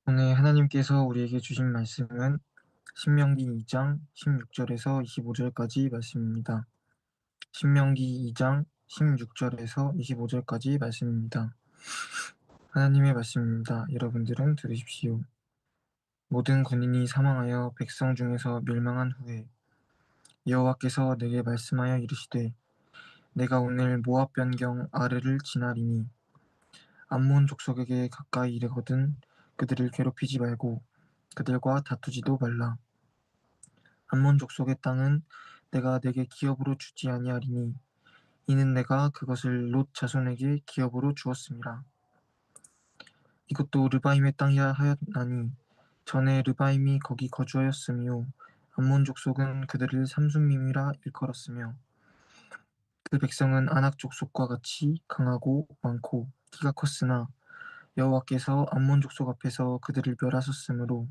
오늘 하나님께서 우리에게 주신 말씀은 신명기 2장 16절에서 25절까지 말씀입니다. 신명기 2장 16절에서 25절까지 말씀입니다. 하나님의 말씀입니다. 여러분들은 들으십시오. 모든 군인이 사망하여 백성 중에서 멸망한 후에 여호와께서 내게 말씀하여 이르시되 내가 오늘 모압 변경 아르를 지나리니 암몬 족속에게 가까이 이르거든 그들을 괴롭히지 말고 그들과 다투지도 말라. 암몬 족속의 땅은 내가 내게 기업으로 주지 아니하리니 이는 내가 그것을 롯 자손에게 기업으로 주었음이라. 이것도 르바임의 땅이라 하였나니 전에 르바임이 거기 거주하였으며 암몬 족속은 그들을 삼순밈이라 일컬었으며 그 백성은 아낙 족속과 같이 강하고 많고 키가 컸으나 여호와께서 암몬 족속 앞에서 그들을 멸하셨으므로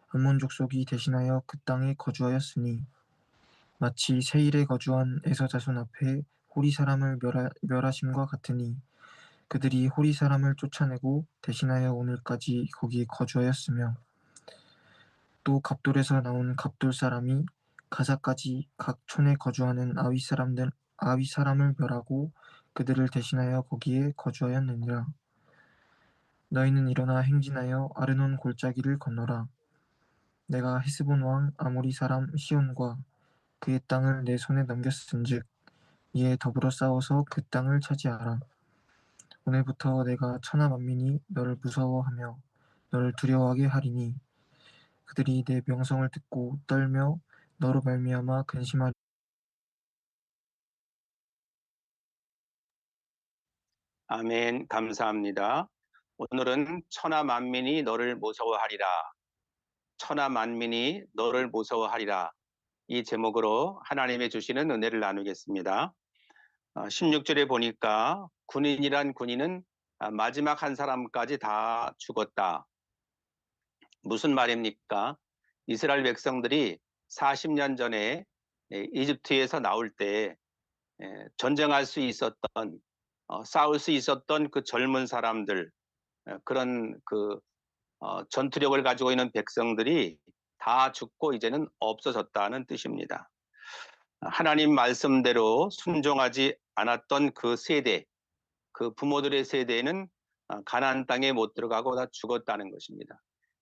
암몬 족속이 대신하여 그 땅에 거주하였으니 마치 세일에 거주한 에서 자손 앞에 호리 사람을 멸하심과 같으니 그들이 호리 사람을 쫓아내고 대신하여 오늘까지 거기에 거주하였으며 또 갑돌에서 나온 갑돌 사람이 가사까지 각 촌에 거주하는 아위 사람을 멸하고 그들을 대신하여 거기에 거주하였느니라. 너희는 일어나 행진하여 아르논 골짜기를 건너라. 내가 헤스본 왕 아모리 사람 시온과 그의 땅을 내 손에 넘겼은즉 이에 더불어 싸워서 그 땅을 차지하라. 오늘부터 내가 천하 만민이 너를 무서워하며 너를 두려워하게 하리니 그들이 내 명성을 듣고 떨며 너로 말미암아 근심하리. 아멘. 감사합니다. 오늘은 천하 만민이 너를 무서워하리라. 천하 만민이 너를 무서워하리라. 이 제목으로 하나님의 주시는 은혜를 나누겠습니다. 16절에 보니까 군인이란 군인은 마지막 한 사람까지 다 죽었다. 무슨 말입니까? 이스라엘 백성들이 40년 전에 이집트에서 나올 때 전쟁할 수 있었던 싸울 수 있었던 그 젊은 사람들, 그런 전투력을 가지고 있는 백성들이 다 죽고 이제는 없어졌다는 뜻입니다. 하나님 말씀대로 순종하지 않았던 그 세대, 그 부모들의 세대는 가나안 땅에 못 들어가고 다 죽었다는 것입니다.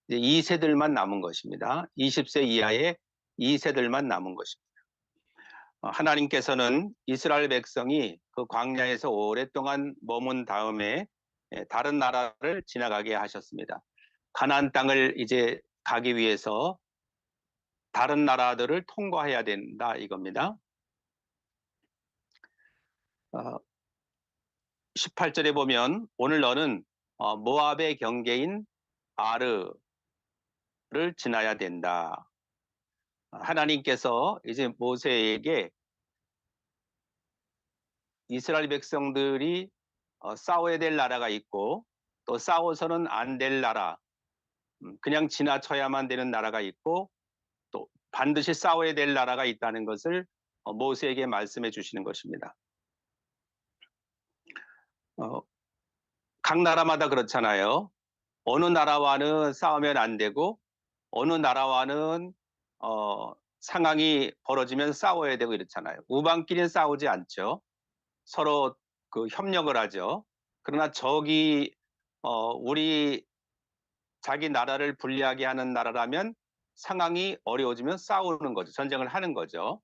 이제 2세들만 남은 것입니다. 20세 이하의 2세들만 남은 것입니다. 하나님께서는 이스라엘 백성이 그 광야에서 오랫동안 머문 다음에 다른 나라를 지나가게 하셨습니다. 가나안 땅을 이제 가기 위해서 다른 나라들을 통과해야 된다 이겁니다. 18절에 보면 오늘 너는 모압의 경계인 아르를 지나야 된다. 하나님께서 이제 모세에게 이스라엘 백성들이 싸워야 될 나라가 있고 또 싸워서는 안 될 나라, 그냥 지나쳐야만 되는 나라가 있고 또 반드시 싸워야 될 나라가 있다는 것을 모세에게 말씀해 주시는 것입니다. 각 나라마다 그렇잖아요. 어느 나라와는 싸우면 안 되고 어느 나라와는 상황이 벌어지면 싸워야 되고 이렇잖아요. 우방끼리는 싸우지 않죠. 서로 그 협력을 하죠. 그러나 적이 우리 자기 나라를 불리하게 하는 나라라면 상황이 어려워지면 싸우는 거죠. 전쟁을 하는 거죠.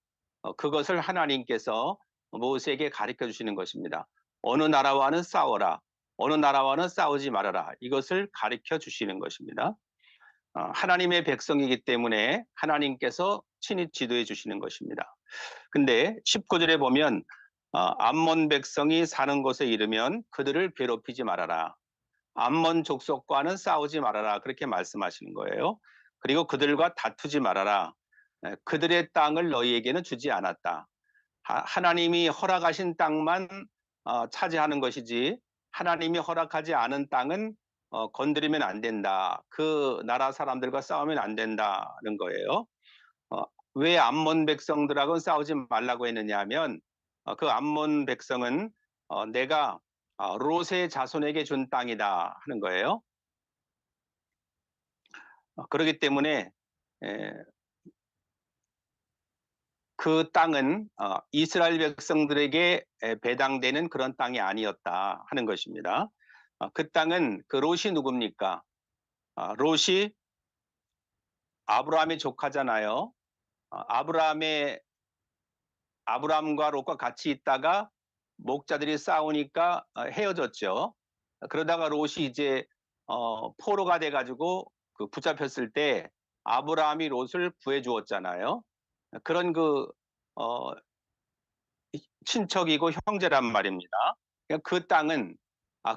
그것을 하나님께서 모세에게 가르쳐 주시는 것입니다. 어느 나라와는 싸워라. 어느 나라와는 싸우지 말아라. 이것을 가르쳐 주시는 것입니다. 하나님의 백성이기 때문에 하나님께서 친히 지도해 주시는 것입니다. 근데 19절에 보면 암몬 백성이 사는 곳에 이르면 그들을 괴롭히지 말아라. 암몬 족속과는 싸우지 말아라. 그렇게 말씀하시는 거예요. 그리고 그들과 다투지 말아라. 그들의 땅을 너희에게는 주지 않았다. 하나님이 허락하신 땅만 차지하는 것이지 하나님이 허락하지 않은 땅은 건드리면 안 된다. 그 나라 사람들과 싸우면 안 된다는 거예요. 왜 암몬 백성들하고는 싸우지 말라고 했느냐 하면 그 암몬 백성은 내가 롯의 자손에게 준 땅이다 하는 거예요. 그렇기 때문에 에, 그 땅은 이스라엘 백성들에게 배당되는 그런 땅이 아니었다 하는 것입니다. 그 땅은 그 롯이 누굽니까? 롯이 아브라함의 조카잖아요. 아브라함과 롯과 같이 있다가 목자들이 싸우니까 헤어졌죠. 그러다가 롯이 이제 포로가 돼가지고 그 붙잡혔을 때 아브라함이 롯을 구해 주었잖아요. 그런 그 어, 친척이고 형제란 말입니다. 그러니까 그 땅은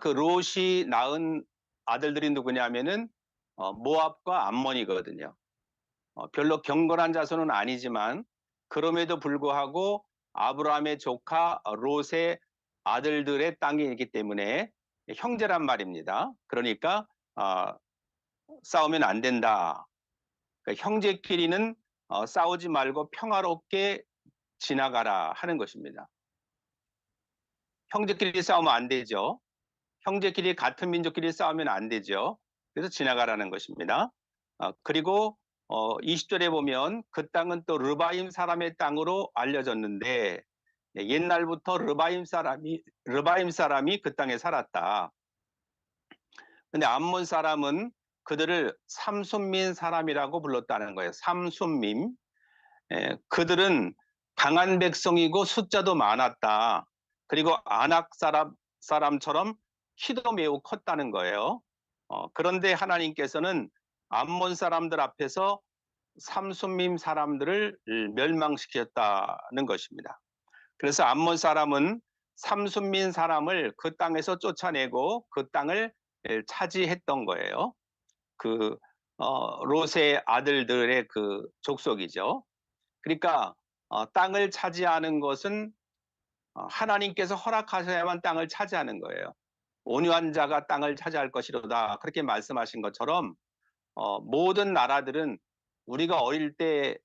그 롯이 낳은 아들들이 누구냐면은 모압과 암몬이거든요. 별로 경건한 자손은 아니지만 그럼에도 불구하고 아브라함의 조카 롯의 아들들의 땅이기 때문에 형제란 말입니다. 그러니까 어, 싸우면 안 된다. 그러니까 형제끼리는 싸우지 말고 평화롭게 지나가라 하는 것입니다. 형제끼리 싸우면 안 되죠. 형제끼리 같은 민족끼리 싸우면 안 되죠. 그래서 지나가라는 것입니다. 그리고 20절에 보면 그 땅은 또 르바임 사람의 땅으로 알려졌는데 옛날부터 르바임 사람이 그 땅에 살았다. 근데 암몬 사람은 그들을 삼순민 사람이라고 불렀다는 거예요. 삼순민. 그들은 강한 백성이고 숫자도 많았다. 그리고 아낙 사람처럼 키도 매우 컸다는 거예요. 그런데 하나님께서는 암몬 사람들 앞에서 삼순밈 사람들을 멸망시켰다는 것입니다. 그래서 암몬 사람은 삼순민 사람을 그 땅에서 쫓아내고 그 땅을 차지했던 거예요. 그 롯의 아들들의 그 족속이죠. 그러니까 땅을 차지하는 것은 하나님께서 허락하셔야만 땅을 차지하는 거예요. 온유한 자가 땅을 차지할 것이로다. 그렇게 말씀하신 것처럼 모든 나라들은 우리가 어릴 때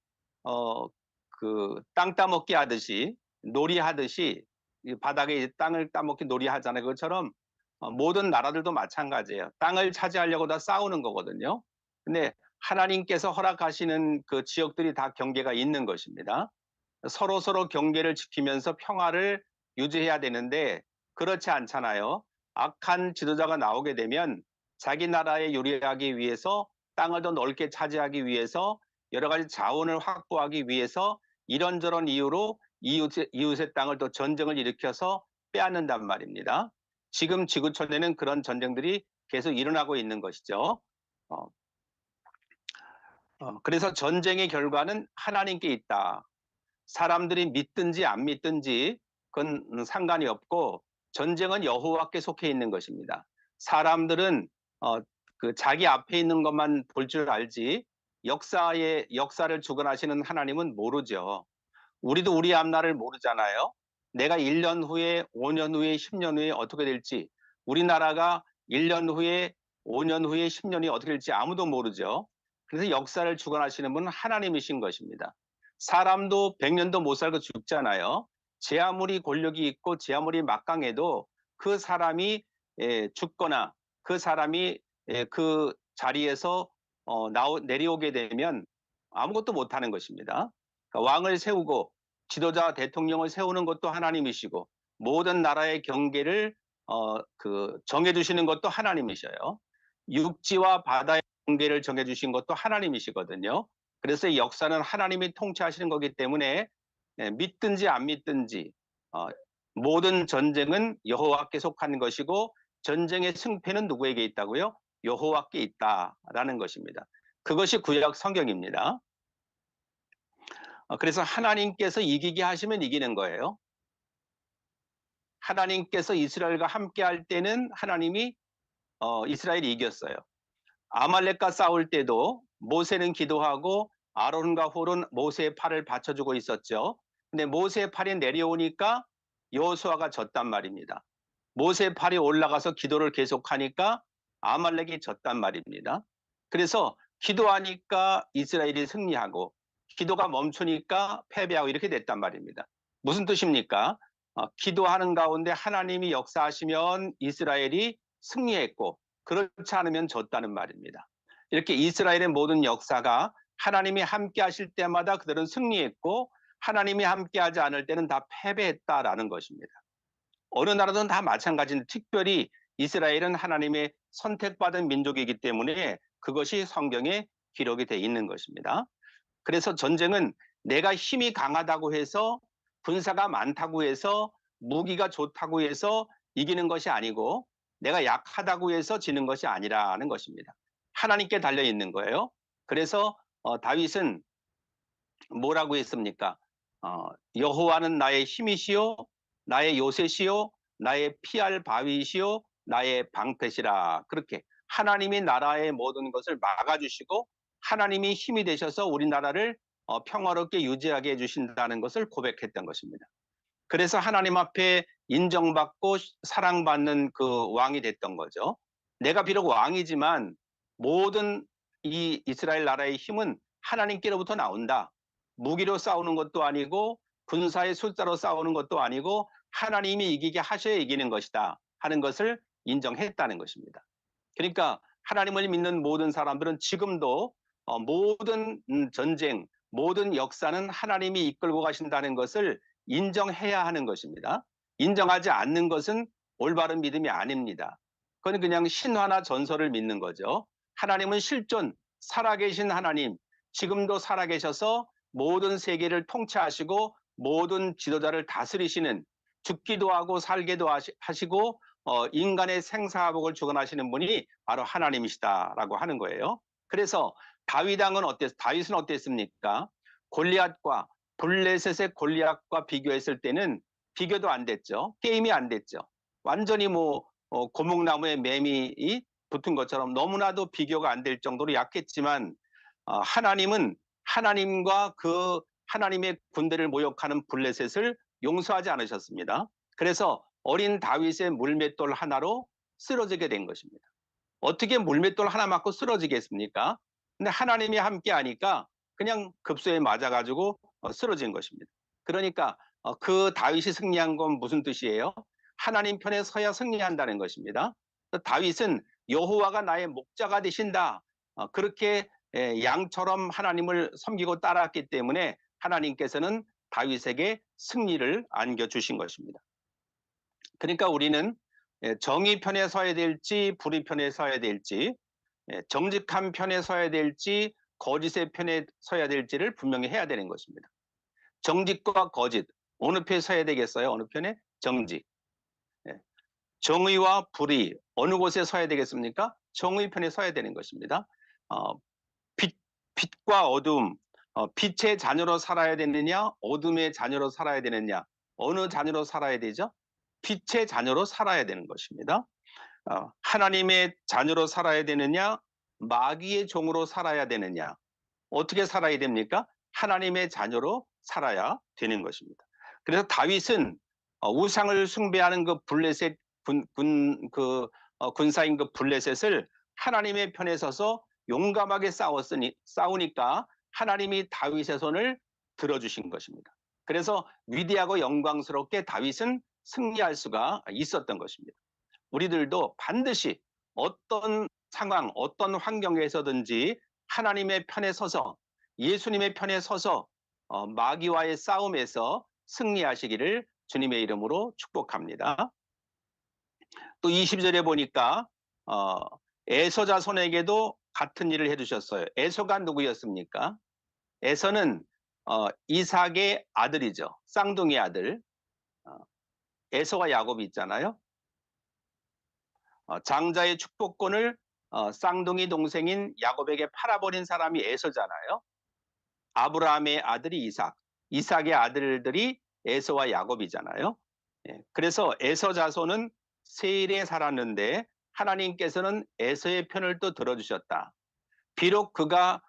그 땅 따먹기 하듯이 놀이하듯이 바닥에 땅을 따먹기 놀이하잖아요. 그것처럼 모든 나라들도 마찬가지예요. 땅을 차지하려고 다 싸우는 거거든요. 근데 하나님께서 허락하시는 그 지역들이 다 경계가 있는 것입니다. 서로 경계를 지키면서 평화를 유지해야 되는데 그렇지 않잖아요. 악한 지도자가 나오게 되면 자기 나라에 유리하기 위해서 땅을 더 넓게 차지하기 위해서 여러 가지 자원을 확보하기 위해서 이런저런 이유로 이웃의 땅을 또 전쟁을 일으켜서 빼앗는단 말입니다. 지금 지구촌에는 그런 전쟁들이 계속 일어나고 있는 것이죠. 어, 그래서 전쟁의 결과는 하나님께 있다. 사람들이 믿든지 안 믿든지 그건 상관이 없고 전쟁은 여호와께 속해 있는 것입니다. 사람들은 그 자기 앞에 있는 것만 볼 줄 알지 역사를 주관하시는 하나님은 모르죠. 우리도 우리 앞날을 모르잖아요. 내가 1년 후에 5년 후에 10년 후에 어떻게 될지 우리나라가 1년 후에 5년 후에 10년이 어떻게 될지 아무도 모르죠. 그래서 역사를 주관하시는 분은 하나님이신 것입니다. 사람도 100년도 못 살고 죽잖아요. 제 아무리 권력이 있고 제 아무리 막강해도 그 사람이 죽거나 그 사람이 그 자리에서 내려오게 되면 아무것도 못하는 것입니다. 그러니까 왕을 세우고 지도자 대통령을 세우는 것도 하나님이시고 모든 나라의 경계를 정해주시는 것도 하나님이셔요. 육지와 바다의 경계를 정해주신 것도 하나님이시거든요. 그래서 이 역사는 하나님이 통치하시는 거기 때문에 믿든지 안 믿든지 모든 전쟁은 여호와께 속한 것이고 전쟁의 승패는 누구에게 있다고요? 여호와께 있다라는 것입니다. 그것이 구약 성경입니다. 그래서 하나님께서 이기게 하시면 이기는 거예요. 하나님께서 이스라엘과 함께 할 때는 하나님이 이스라엘이 이겼어요. 아말렉과 싸울 때도 모세는 기도하고 아론과 홀은 모세의 팔을 받쳐주고 있었죠. 근데 모세의 팔이 내려오니까 여호수아가 졌단 말입니다. 모세의 팔이 올라가서 기도를 계속하니까 아말렉이 졌단 말입니다. 그래서 기도하니까 이스라엘이 승리하고 기도가 멈추니까 패배하고 이렇게 됐단 말입니다. 무슨 뜻입니까? 기도하는 가운데 하나님이 역사하시면 이스라엘이 승리했고 그렇지 않으면 졌다는 말입니다. 이렇게 이스라엘의 모든 역사가 하나님이 함께 하실 때마다 그들은 승리했고 하나님이 함께하지 않을 때는 다 패배했다라는 것입니다. 어느 나라든 다 마찬가지인데 특별히 이스라엘은 하나님의 선택받은 민족이기 때문에 그것이 성경에 기록이 되어 있는 것입니다. 그래서 전쟁은 내가 힘이 강하다고 해서 군사가 많다고 해서 무기가 좋다고 해서 이기는 것이 아니고 내가 약하다고 해서 지는 것이 아니라는 것입니다. 하나님께 달려 있는 거예요. 그래서 다윗은 뭐라고 했습니까? 여호와는 나의 힘이시요 나의 요새시요 나의 피할 바위시요 나의 방패시라. 그렇게 하나님이 나라의 모든 것을 막아주시고 하나님이 힘이 되셔서 우리나라를 평화롭게 유지하게 해주신다는 것을 고백했던 것입니다. 그래서 하나님 앞에 인정받고 사랑받는 그 왕이 됐던 거죠. 내가 비록 왕이지만 모든 이 이스라엘 나라의 힘은 하나님께로부터 나온다. 무기로 싸우는 것도 아니고 군사의 숫자로 싸우는 것도 아니고 하나님이 이기게 하셔야 이기는 것이다 하는 것을 인정했다는 것입니다. 그러니까 하나님을 믿는 모든 사람들은 지금도 모든 전쟁, 모든 역사는 하나님이 이끌고 가신다는 것을 인정해야 하는 것입니다. 인정하지 않는 것은 올바른 믿음이 아닙니다. 그건 그냥 신화나 전설을 믿는 거죠. 하나님은 실존, 살아계신 하나님, 지금도 살아계셔서 모든 세계를 통치하시고 모든 지도자를 다스리시는, 죽기도 하고 살기도 하시고 인간의 생사복을 주관하시는 분이 바로 하나님이시다라고 하는 거예요. 그래서 다윗은 어땠습니까? 골리앗과 블레셋의 골리앗과 비교했을 때는 비교도 안 됐죠. 게임이 안 됐죠. 완전히 고목나무에 매미 붙은 것처럼 너무나도 비교가 안 될 정도로 약했지만 하나님은 하나님과 그 하나님의 군대를 모욕하는 블레셋을 용서하지 않으셨습니다. 그래서 어린 다윗의 물맷돌 하나로 쓰러지게 된 것입니다. 어떻게 물맷돌 하나 맞고 쓰러지겠습니까? 근데 하나님이 함께 하니까 그냥 급소에 맞아가지고 쓰러진 것입니다. 그러니까 그 다윗이 승리한 건 무슨 뜻이에요? 하나님 편에 서야 승리한다는 것입니다. 다윗은 여호와가 나의 목자가 되신다. 그렇게 양처럼 하나님을 섬기고 따랐기 때문에 하나님께서는 다윗에게 승리를 안겨주신 것입니다. 그러니까 우리는 정의 편에 서야 될지 불의 편에 서야 될지 정직한 편에 서야 될지 거짓의 편에 서야 될지를 분명히 해야 되는 것입니다. 정직과 거짓 어느 편에 서야 되겠어요? 어느 편에? 정직. 정의와 불의 어느 곳에 서야 되겠습니까? 정의 편에 서야 되는 것입니다. 빛과 어둠, 빛의 자녀로 살아야 되느냐 어둠의 자녀로 살아야 되느냐 어느 자녀로 살아야 되죠? 빛의 자녀로 살아야 되는 것입니다. 하나님의 자녀로 살아야 되느냐 마귀의 종으로 살아야 되느냐 어떻게 살아야 됩니까? 하나님의 자녀로 살아야 되는 것입니다. 그래서 다윗은 우상을 숭배하는 그 블레셋 군사인 그 블레셋을 하나님의 편에 서서 용감하게 싸우니까 하나님이 다윗의 손을 들어주신 것입니다. 그래서 위대하고 영광스럽게 다윗은 승리할 수가 있었던 것입니다. 우리들도 반드시 어떤 상황, 어떤 환경에서든지 하나님의 편에 서서 예수님의 편에 서서 마귀와의 싸움에서 승리하시기를 주님의 이름으로 축복합니다. 또 22절에 보니까 에서 자손에게도 같은 일을 해주셨어요. 에서가 누구였습니까? 에서는 이삭의 아들이죠. 쌍둥이 아들. 에서와 야곱이 있잖아요. 장자의 축복권을 쌍둥이 동생인 야곱에게 팔아버린 사람이 에서잖아요. 아브라함의 아들이 이삭, 이삭의 아들들이 에서와 야곱이잖아요. 그래서 에서 자손은 세일에 살았는데 하나님께서는 에서의 편을 또 들어주셨다. 비록 그가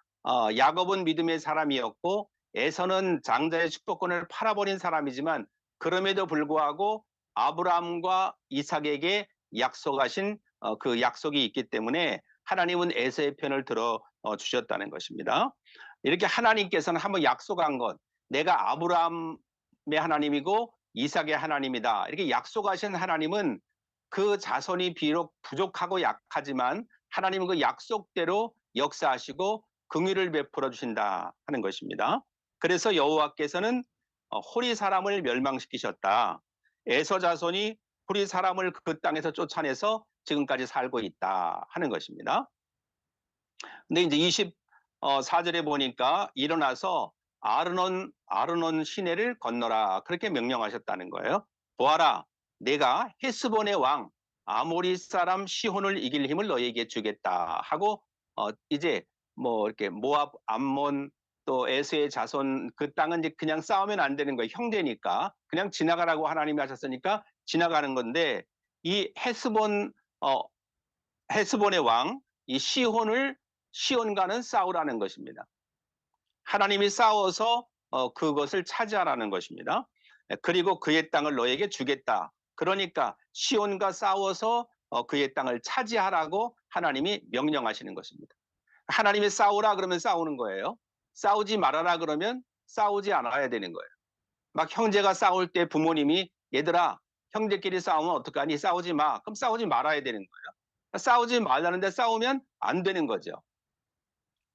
야곱은 믿음의 사람이었고 에서는 장자의 축복권을 팔아버린 사람이지만 그럼에도 불구하고 아브라함과 이삭에게 약속하신 그 약속이 있기 때문에 하나님은 에서의 편을 들어주셨다는 것입니다. 이렇게 하나님께서는 한번 약속한 것, 내가 아브라함의 하나님이고 이삭의 하나님이다. 이렇게 약속하신 하나님은 그 자손이 비록 부족하고 약하지만 하나님은 그 약속대로 역사하시고 긍휼을 베풀어 주신다 하는 것입니다. 그래서 여호와께서는 호리 사람을 멸망시키셨다. 에서 자손이 호리 사람을 그 땅에서 쫓아내서 지금까지 살고 있다 하는 것입니다. 근데 이제 24절에 보니까 일어나서 아르논 시내를 건너라 그렇게 명령하셨다는 거예요. 보아라, 내가 헤스본의 왕 아모리 사람 시혼을 이길 힘을 너에게 주겠다 하고 이제 뭐 이렇게 모압, 암몬 또 에스의 자손 그 땅은 이제 그냥 싸우면 안 되는 거예요. 형제니까 그냥 지나가라고 하나님이 하셨으니까 지나가는 건데 이 어, 헤스본의 왕 이 시온과는 싸우라는 것입니다. 하나님이 싸워서 그것을 차지하라는 것입니다. 그리고 그의 땅을 너에게 주겠다. 그러니까 시온과 싸워서 그의 땅을 차지하라고 하나님이 명령하시는 것입니다. 하나님이 싸우라 그러면 싸우는 거예요. 싸우지 말아라 그러면 싸우지 않아야 되는 거예요. 막 형제가 싸울 때 부모님이 얘들아 형제끼리 싸우면 어떡하니 싸우지 마. 그럼 싸우지 말아야 되는 거예요. 싸우지 말라는데 싸우면 안 되는 거죠.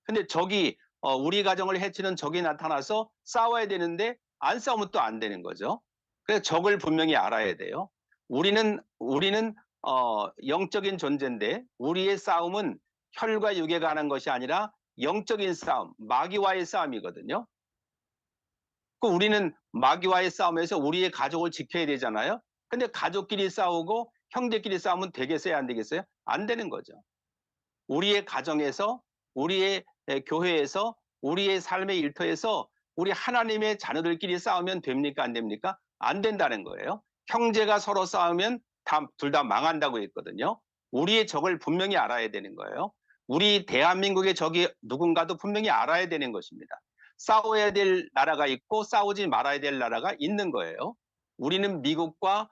근데 적이 우리 가정을 해치는 적이 나타나서 싸워야 되는데 안 싸우면 또 안 되는 거죠. 그래서 적을 분명히 알아야 돼요. 우리는 영적인 존재인데 우리의 싸움은 혈과 육에 관한 것이 아니라 영적인 싸움, 마귀와의 싸움이거든요. 우리는 마귀와의 싸움에서 우리의 가족을 지켜야 되잖아요. 근데 가족끼리 싸우고 형제끼리 싸우면 되겠어요, 안 되겠어요? 안 되는 거죠. 우리의 가정에서, 우리의 교회에서, 우리의 삶의 일터에서 우리 하나님의 자녀들끼리 싸우면 됩니까, 안 됩니까? 안 된다는 거예요. 형제가 서로 싸우면 둘 다 망한다고 했거든요. 우리의 적을 분명히 알아야 되는 거예요. 우리 대한민국의 적이 누군가도 분명히 알아야 되는 것입니다. 싸워야 될 나라가 있고 싸우지 말아야 될 나라가 있는 거예요. 우리는 미국과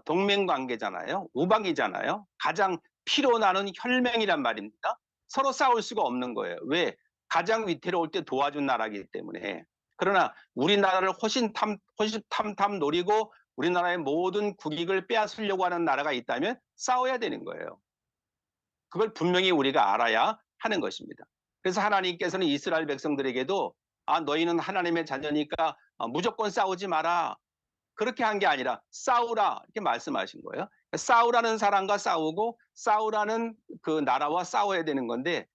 동맹 관계잖아요. 우방이잖아요. 가장 피로 나는 혈맹이란 말입니다. 서로 싸울 수가 없는 거예요. 왜? 가장 위태로울 때 도와준 나라이기 때문에. 그러나 우리나라를 호시탐탐 노리고 우리나라의 모든 국익을 빼앗으려고 하는 나라가 있다면 싸워야 되는 거예요. 그걸 분명히 우리가 알아야 하는 것입니다. 그래서 하나님께서는 이스라엘 백성들에게도 너희는 하나님의 자녀니까 무조건 싸우지 마라. 그렇게 한 게 아니라 싸우라 이렇게 말씀하신 거예요. 싸우라는 사람과 싸우고 싸우라는 그 나라와 싸워야 되는 건데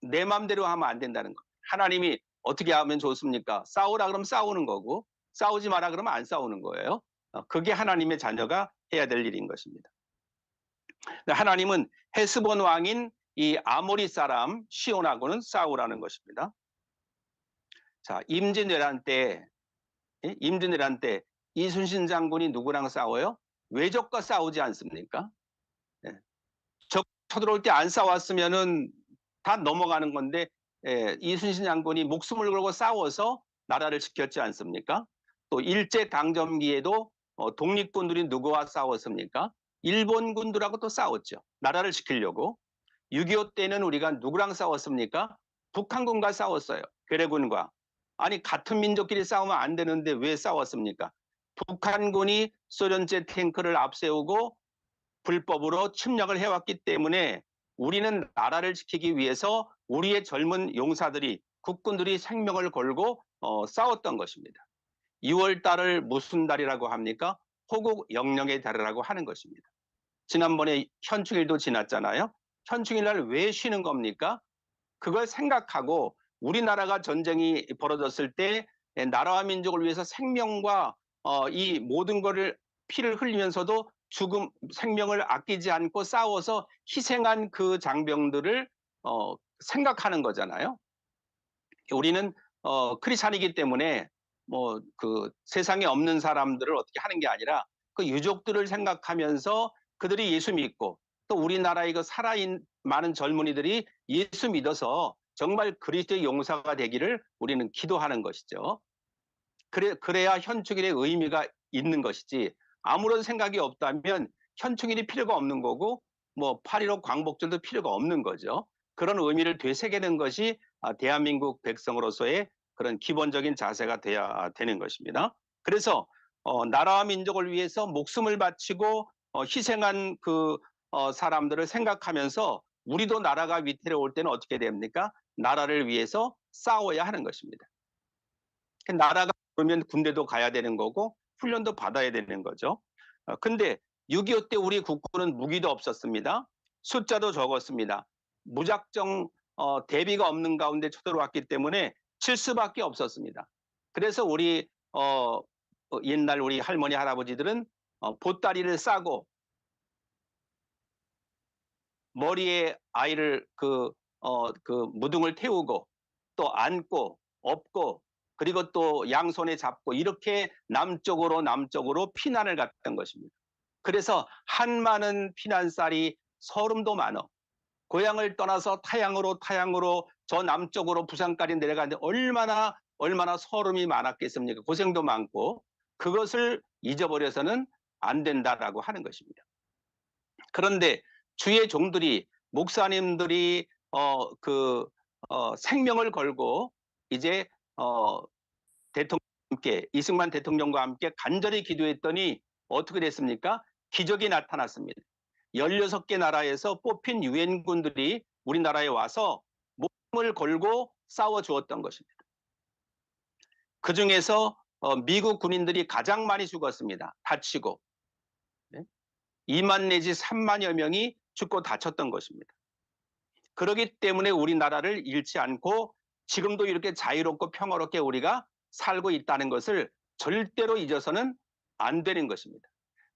내 마음대로 하면 안 된다는 거예요. 하나님이 어떻게 하면 좋습니까? 싸우라 그러면 싸우는 거고 싸우지 마라 그러면 안 싸우는 거예요. 그게 하나님의 자녀가 해야 될 일인 것입니다. 하나님은 헤스본 왕인 이 아모리 사람 시온하고는 싸우라는 것입니다. 자, 임진왜란 때 이순신 장군이 누구랑 싸워요? 외적과 싸우지 않습니까? 적 쳐들어올 때 안 싸웠으면은 다 넘어가는 건데 이순신 장군이 목숨을 걸고 싸워서 나라를 지켰지 않습니까? 또 일제강점기에도 독립군들이 누구와 싸웠습니까? 일본군들하고 또 싸웠죠. 나라를 지키려고. 6.25 때는 우리가 누구랑 싸웠습니까? 북한군과 싸웠어요. 괴뢰군과. 아니 같은 민족끼리 싸우면 안 되는데 왜 싸웠습니까? 북한군이 소련제 탱크를 앞세우고 불법으로 침략을 해왔기 때문에 우리는 나라를 지키기 위해서 우리의 젊은 용사들이 국군들이 생명을 걸고 싸웠던 것입니다. 2월 달을 무슨 달이라고 합니까? 호국 영령의 달이라고 하는 것입니다. 지난번에 현충일도 지났잖아요. 현충일 날 왜 쉬는 겁니까? 그걸 생각하고 우리나라가 전쟁이 벌어졌을 때 나라와 민족을 위해서 생명과 이 모든 것을 피를 흘리면서도 생명을 아끼지 않고 싸워서 희생한 그 장병들을 생각하는 거잖아요. 우리는 크리스찬이기 때문에 뭐 그 세상에 없는 사람들을 어떻게 하는 게 아니라 그 유족들을 생각하면서 그들이 예수 믿고 또 우리나라의 그 많은 젊은이들이 예수 믿어서 정말 그리스도의 용사가 되기를 우리는 기도하는 것이죠. 그래야 현충일의 의미가 있는 것이지 아무런 생각이 없다면 현충일이 필요가 없는 거고 뭐 8.15 광복절도 필요가 없는 거죠. 그런 의미를 되새기는 것이 대한민국 백성으로서의 그런 기본적인 자세가 돼야 되는 것입니다. 그래서 나라와 민족을 위해서 목숨을 바치고 희생한 그 사람들을 생각하면서 우리도 나라가 위태로울 때는 어떻게 됩니까? 나라를 위해서 싸워야 하는 것입니다. 나라가 그러면 군대도 가야 되는 거고 훈련도 받아야 되는 거죠. 근데 6.25 때 우리 국군은 무기도 없었습니다. 숫자도 적었습니다. 무작정 대비가 없는 가운데 쳐들어왔기 때문에 칠 수밖에 없었습니다. 그래서 우리 옛날 우리 할머니 할아버지들은 보따리를 싸고 머리에 아이를 그 무등을 태우고 또 안고 업고 그리고 또 양손에 잡고 이렇게 남쪽으로 피난을 갔던 것입니다. 그래서 한많은 피난쌀이 서름도 많어 고향을 떠나서 타향으로 저 남쪽으로 부산까지 내려가는데 얼마나 서름이 많았겠습니까? 고생도 많고 그것을 잊어버려서는 안 된다라고 하는 것입니다. 그런데 주의 종들이 목사님들이 생명을 걸고 이제 대통령과 함께 이승만 대통령과 함께 간절히 기도했더니 어떻게 됐습니까? 기적이 나타났습니다. 16개 나라에서 뽑힌 유엔군들이 우리나라에 와서 목숨을 걸고 싸워 주었던 것입니다. 그중에서 미국 군인들이 가장 많이 죽었습니다. 다치고. 2만 내지 3만여 명이 죽고 다쳤던 것입니다. 그렇기 때문에 우리나라를 잃지 않고 지금도 이렇게 자유롭고 평화롭게 우리가 살고 있다는 것을 절대로 잊어서는 안 되는 것입니다.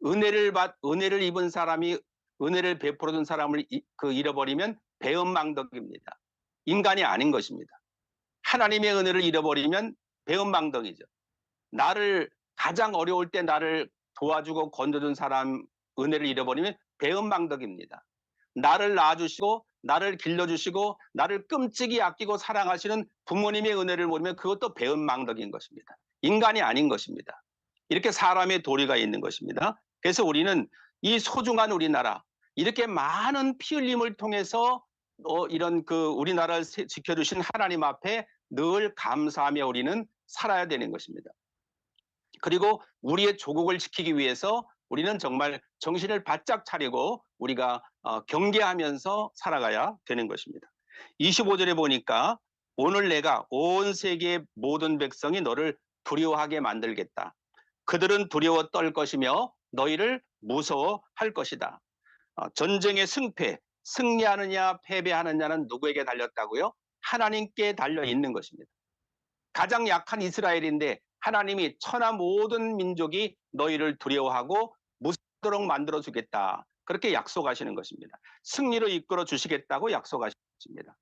은혜를 입은 사람이 은혜를 베풀어준 사람을 잃어버리면 배은망덕입니다. 인간이 아닌 것입니다. 하나님의 은혜를 잃어버리면 배은망덕이죠. 나를 가장 어려울 때 나를 도와주고 건져준 사람 은혜를 잃어버리면 배은망덕입니다. 나를 낳아주시고 나를 길러주시고 나를 끔찍이 아끼고 사랑하시는 부모님의 은혜를 모르면 그것도 배은망덕인 것입니다. 인간이 아닌 것입니다. 이렇게 사람의 도리가 있는 것입니다. 그래서 우리는 이 소중한 우리나라 이렇게 많은 피 흘림을 통해서 이런 우리나라를 지켜주신 하나님 앞에 늘 감사하며 우리는 살아야 되는 것입니다. 그리고 우리의 조국을 지키기 위해서 우리는 정말 정신을 바짝 차리고 우리가 경계하면서 살아가야 되는 것입니다. 25절에 보니까 오늘 내가 온 세계의 모든 백성이 너를 두려워하게 만들겠다. 그들은 두려워 떨 것이며 너희를 무서워할 것이다. 전쟁의 승리하느냐 패배하느냐는 누구에게 달렸다고요? 하나님께 달려 있는 것입니다. 가장 약한 이스라엘인데 하나님이 천하 모든 민족이 너희를 두려워하고 무섭도록 만들어 주겠다. 그렇게 약속하시는 것입니다. 승리로 이끌어 주시겠다고 약속하시는 것입니다.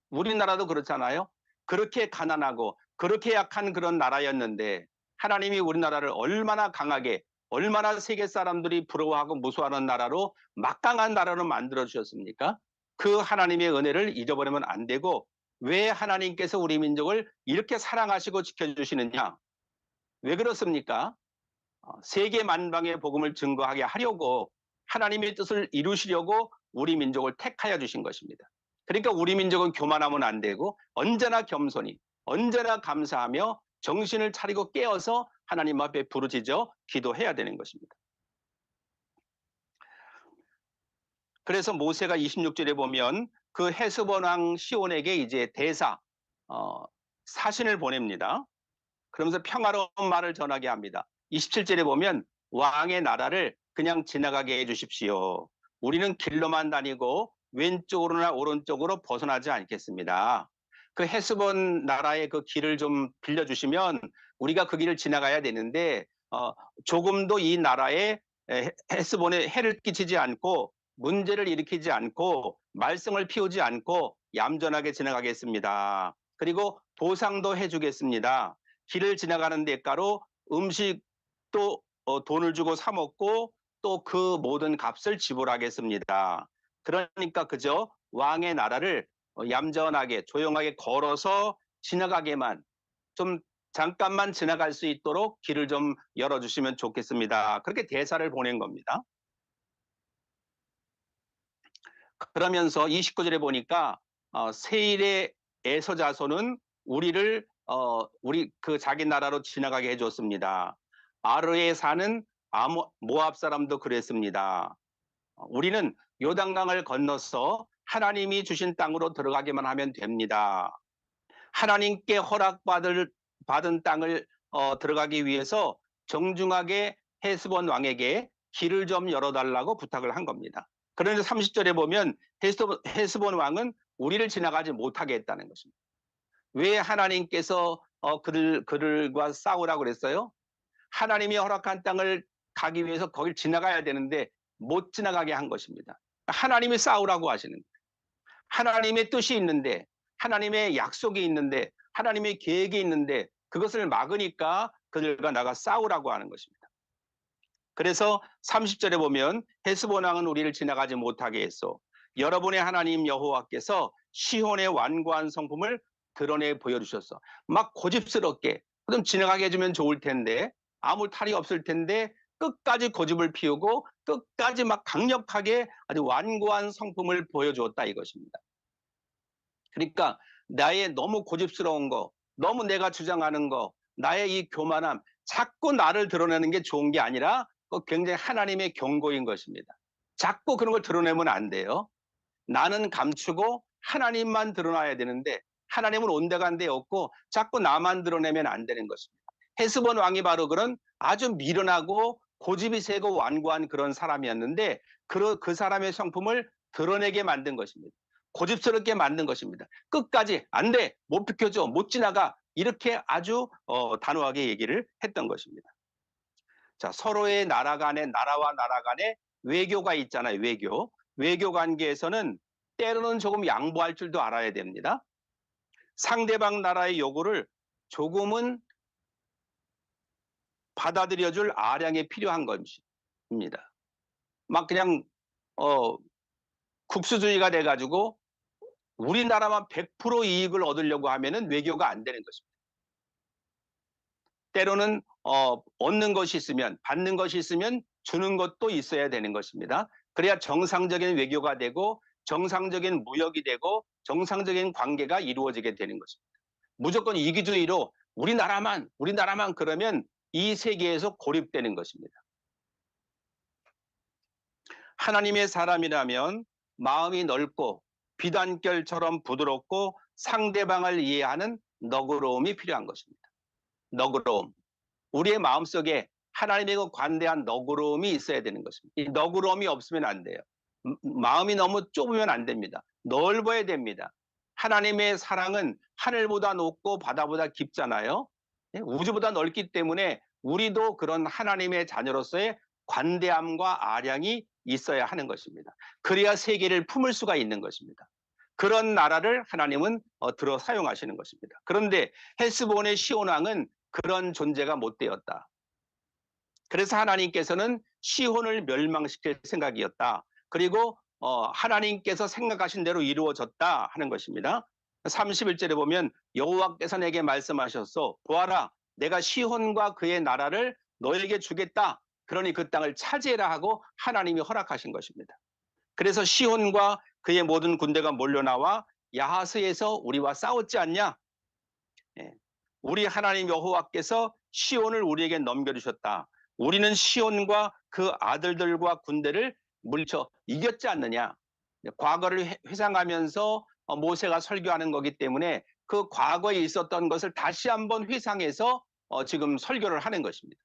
우리나라도 그렇잖아요. 그렇게 가난하고 그렇게 약한 그런 나라였는데 하나님이 우리나라를 얼마나 강하게 얼마나 세계 사람들이 부러워하고 무서워하는 나라로 막강한 나라로 만들어 주셨습니까? 그 하나님의 은혜를 잊어버리면 안 되고 왜 하나님께서 우리 민족을 이렇게 사랑하시고 지켜주시느냐? 왜 그렇습니까? 세계 만방의 복음을 증거하게 하려고 하나님의 뜻을 이루시려고 우리 민족을 택하여 주신 것입니다. 그러니까 우리 민족은 교만하면 안 되고 언제나 겸손히 언제나 감사하며 정신을 차리고 깨어서 하나님 앞에 부르짖어 기도해야 되는 것입니다. 그래서 모세가 26절에 보면 그 헤스본 왕 시온에게 이제 대사 사신을 보냅니다. 그러면서 평화로운 말을 전하게 합니다. 27절에 보면 왕의 나라를 그냥 지나가게 해주십시오. 우리는 길로만 다니고 왼쪽으로나 오른쪽으로 벗어나지 않겠습니다. 그 헤스본 나라의 그 길을 좀 빌려주시면 우리가 그 길을 지나가야 되는데 조금도 이 나라에 헤스본에 해를 끼치지 않고 문제를 일으키지 않고 말썽을 피우지 않고 얌전하게 지나가겠습니다. 그리고 보상도 해주겠습니다. 길을 지나가는 대가로 음식도 돈을 주고 사 먹고 또 그 모든 값을 지불하겠습니다. 그러니까 그저 왕의 나라를 얌전하게 조용하게 걸어서 지나가게만 좀 잠깐만 지나갈 수 있도록 길을 좀 열어주시면 좋겠습니다. 그렇게 대사를 보낸 겁니다. 그러면서 29절에 보니까 세일의 에서 자손은 우리를 우리 그 자기 나라로 지나가게 해줬습니다. 아르에 사는 모압 사람도 그랬습니다. 우리는 요단강을 건너서 하나님이 주신 땅으로 들어가기만 하면 됩니다. 하나님께 받은 땅을 들어가기 위해서 정중하게 헤스본 왕에게 길을 좀 열어달라고 부탁을 한 겁니다. 그런데 30절에 보면 헤스본 왕은 우리를 지나가지 못하게 했다는 것입니다. 왜 하나님께서 그들과 싸우라고 그랬어요? 하나님이 허락한 땅을 가기 위해서 거길 지나가야 되는데 못 지나가게 한 것입니다. 하나님이 싸우라고 하시는 거예요. 하나님의 뜻이 있는데, 하나님의 약속이 있는데, 하나님의 계획이 있는데 그것을 막으니까 그들과 나가 싸우라고 하는 것입니다. 그래서 30절에 보면 헤스본 왕은 우리를 지나가지 못하게 했소. 여러분의 하나님 여호와께서 시혼의 완고한 성품을 드러내 보여주셨어. 막 고집스럽게, 그럼 지나가게 해주면 좋을 텐데, 아무 탈이 없을 텐데 끝까지 고집을 피우고 끝까지 막 강력하게 아주 완고한 성품을 보여주었다 이것입니다. 그러니까 나의 너무 고집스러운 거, 너무 내가 주장하는 거, 나의 이 교만함, 자꾸 나를 드러내는 게 좋은 게 아니라 굉장히 하나님의 경고인 것입니다. 자꾸 그런 걸 드러내면 안 돼요. 나는 감추고 하나님만 드러나야 되는데 하나님은 온데간데 없고 자꾸 나만 드러내면 안 되는 것입니다. 헤스본 왕이 바로 그런 아주 미련하고 고집이 세고 완고한 그런 사람이었는데 그 사람의 성품을 드러내게 만든 것입니다. 고집스럽게 만든 것입니다. 끝까지 안 돼, 못 비켜줘, 못 지나가 이렇게 아주 단호하게 얘기를 했던 것입니다. 자, 서로의 나라와 나라 간에 외교가 있잖아요. 외교 관계에서는 때로는 조금 양보할 줄도 알아야 됩니다. 상대방 나라의 요구를 조금은 받아들여줄 아량이 필요한 것입니다. 막 그냥 국수주의가 돼가지고 우리나라만 100% 이익을 얻으려고 하면은 외교가 안 되는 것입니다. 때로는 얻는 것이 있으면, 받는 것이 있으면 주는 것도 있어야 되는 것입니다. 그래야 정상적인 외교가 되고 정상적인 무역이 되고 정상적인 관계가 이루어지게 되는 것입니다. 무조건 이기주의로 우리나라만 그러면 이 세계에서 고립되는 것입니다. 하나님의 사람이라면 마음이 넓고 비단결처럼 부드럽고 상대방을 이해하는 너그러움이 필요한 것입니다. 너그러움. 우리의 마음속에 하나님의 관대한 너그러움이 있어야 되는 것입니다. 이 너그러움이 없으면 안 돼요. 마음이 너무 좁으면 안 됩니다. 넓어야 됩니다. 하나님의 사랑은 하늘보다 높고 바다보다 깊잖아요. 우주보다 넓기 때문에 우리도 그런 하나님의 자녀로서의 관대함과 아량이 있어야 하는 것입니다. 그래야 세계를 품을 수가 있는 것입니다. 그런 나라를 하나님은 들어 사용하시는 것입니다. 그런데 헤스본의 시온 왕은 그런 존재가 못 되었다. 그래서 하나님께서는 시혼을 멸망시킬 생각이었다. 그리고 하나님께서 생각하신 대로 이루어졌다 하는 것입니다. 31절에 보면 여호와께서 내게 말씀하셨소. 보아라, 내가 시혼과 그의 나라를 너에게 주겠다. 그러니 그 땅을 차지해라 하고 하나님이 허락하신 것입니다. 그래서 시혼과 그의 모든 군대가 몰려나와 야하스에서 우리와 싸웠지 않냐? 우리 하나님 여호와께서 시온을 우리에게 넘겨주셨다. 우리는 시온과 그 아들들과 군대를 물쳐 이겼지 않느냐. 과거를 회상하면서 모세가 설교하는 거기 때문에 그 과거에 있었던 것을 다시 한번 회상해서 지금 설교를 하는 것입니다.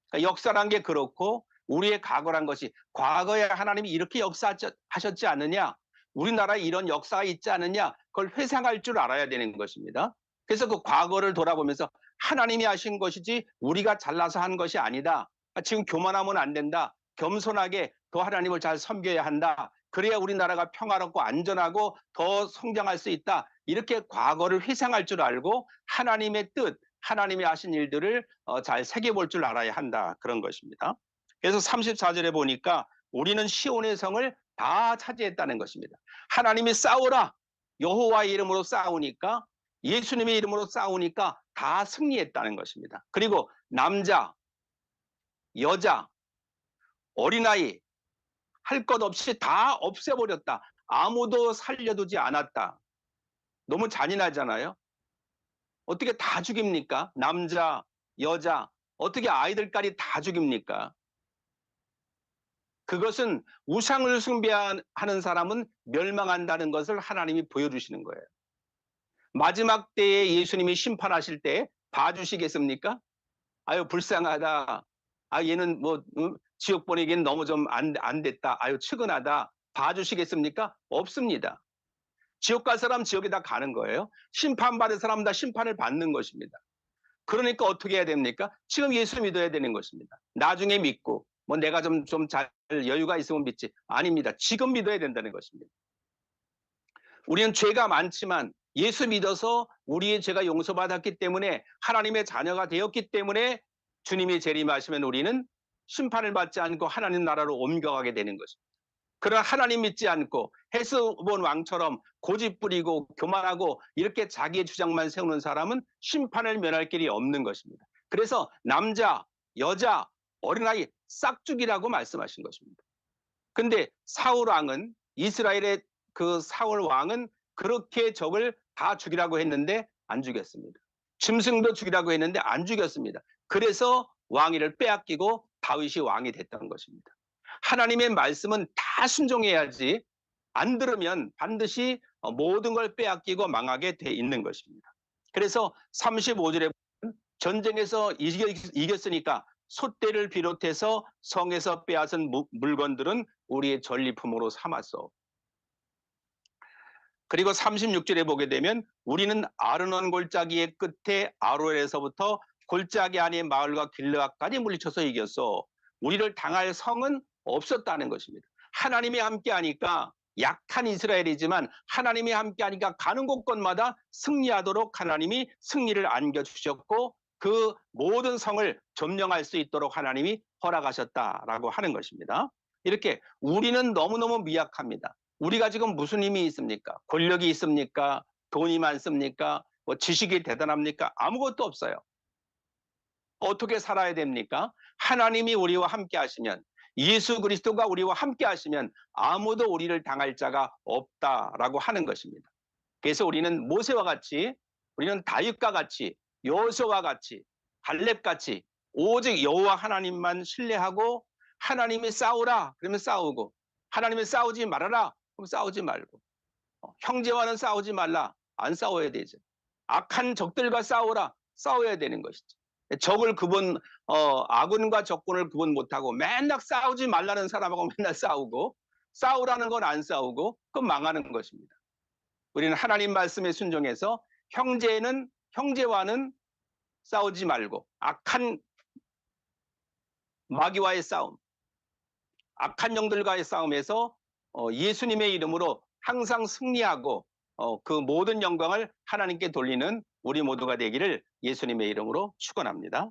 그러니까 역사란 게 그렇고 우리의 과거란 것이 과거에 하나님이 이렇게 역사하셨지 않느냐, 우리나라에 이런 역사가 있지 않느냐, 그걸 회상할 줄 알아야 되는 것입니다. 그래서 그 과거를 돌아보면서 하나님이 하신 것이지 우리가 잘나서 한 것이 아니다. 지금 교만하면 안 된다. 겸손하게 더 하나님을 잘 섬겨야 한다. 그래야 우리나라가 평화롭고 안전하고 더 성장할 수 있다. 이렇게 과거를 회상할 줄 알고 하나님의 뜻, 하나님이 하신 일들을 잘 새겨볼 줄 알아야 한다. 그런 것입니다. 그래서 34절에 보니까 우리는 시온의 성을 다 차지했다는 것입니다. 하나님이 싸우라. 여호와의 이름으로 싸우니까, 예수님의 이름으로 싸우니까 다 승리했다는 것입니다. 그리고 남자, 여자, 어린아이 할 것 없이 다 없애버렸다. 아무도 살려두지 않았다. 너무 잔인하잖아요. 어떻게 다 죽입니까? 남자, 여자, 어떻게 아이들까지 다 죽입니까? 그것은 우상을 숭배하는 사람은 멸망한다는 것을 하나님이 보여주시는 거예요. 마지막 때에 예수님이 심판하실 때 봐주시겠습니까? 아유 불쌍하다. 아 얘는 뭐 지옥 보내기엔 너무 좀 안 됐다. 아유 측은하다. 봐주시겠습니까? 없습니다. 지옥 갈 사람 지옥에 다 가는 거예요. 심판받을 사람 다 심판을 받는 것입니다. 그러니까 어떻게 해야 됩니까? 지금 예수 믿어야 되는 것입니다. 나중에 믿고 뭐 내가 좀 잘 여유가 있으면 믿지. 아닙니다. 지금 믿어야 된다는 것입니다. 우리는 죄가 많지만 예수 믿어서 우리의 죄가 용서받았기 때문에 하나님의 자녀가 되었기 때문에 주님이 재림하시면 우리는 심판을 받지 않고 하나님 나라로 옮겨가게 되는 것입니다. 그러나 하나님 믿지 않고 헤스본 왕처럼 고집 부리고 교만하고 이렇게 자기의 주장만 세우는 사람은 심판을 면할 길이 없는 것입니다. 그래서 남자, 여자, 어린아이 싹죽이라고 말씀하신 것입니다. 근데 사울 왕은 이스라엘의 그 사울 왕은 그렇게 적을 다 죽이라고 했는데 안 죽였습니다. 짐승도 죽이라고 했는데 안 죽였습니다. 그래서 왕위를 빼앗기고 다윗이 왕이 됐던 것입니다. 하나님의 말씀은 다 순종해야지 안 들으면 반드시 모든 걸 빼앗기고 망하게 돼 있는 것입니다. 그래서 35절에 전쟁에서 이겼으니까 솥대를 비롯해서 성에서 빼앗은 물건들은 우리의 전리품으로 삼았어. 그리고 36절에 보게 되면 우리는 아르논 골짜기의 끝에 아로엘에서부터 골짜기 안의 마을과 길르앗까지 물리쳐서 이겼어. 우리를 당할 성은 없었다는 것입니다. 하나님이 함께하니까 약한 이스라엘이지만 하나님이 함께하니까 가는 곳곳마다 승리하도록 하나님이 승리를 안겨주셨고 그 모든 성을 점령할 수 있도록 하나님이 허락하셨다라고 하는 것입니다. 이렇게 우리는 너무너무 미약합니다. 우리가 지금 무슨 힘이 있습니까? 권력이 있습니까? 돈이 많습니까? 뭐 지식이 대단합니까? 아무것도 없어요. 어떻게 살아야 됩니까? 하나님이 우리와 함께 하시면, 예수 그리스도가 우리와 함께 하시면 아무도 우리를 당할 자가 없다라고 하는 것입니다. 그래서 우리는 모세와 같이, 우리는 다윗과 같이, 여호수아와 같이, 갈렙같이 오직 여호와 하나님만 신뢰하고 하나님이 싸우라 그러면 싸우고 하나님이 싸우지 말아라 그럼 싸우지 말고 형제와는 싸우지 말라 안 싸워야 되죠. 악한 적들과 싸워야 되는 것이죠. 적을 구분 아군과 적군을 구분 못하고 맨날 싸우지 말라는 사람하고 맨날 싸우고 싸우라는 건 안 싸우고 그건 망하는 것입니다. 우리는 하나님 말씀에 순종해서 형제와는 싸우지 말고 악한 마귀와의 싸움, 악한 영들과의 싸움에서 예수님의 이름으로 항상 승리하고 그 모든 영광을 하나님께 돌리는 우리 모두가 되기를 예수님의 이름으로 축원합니다.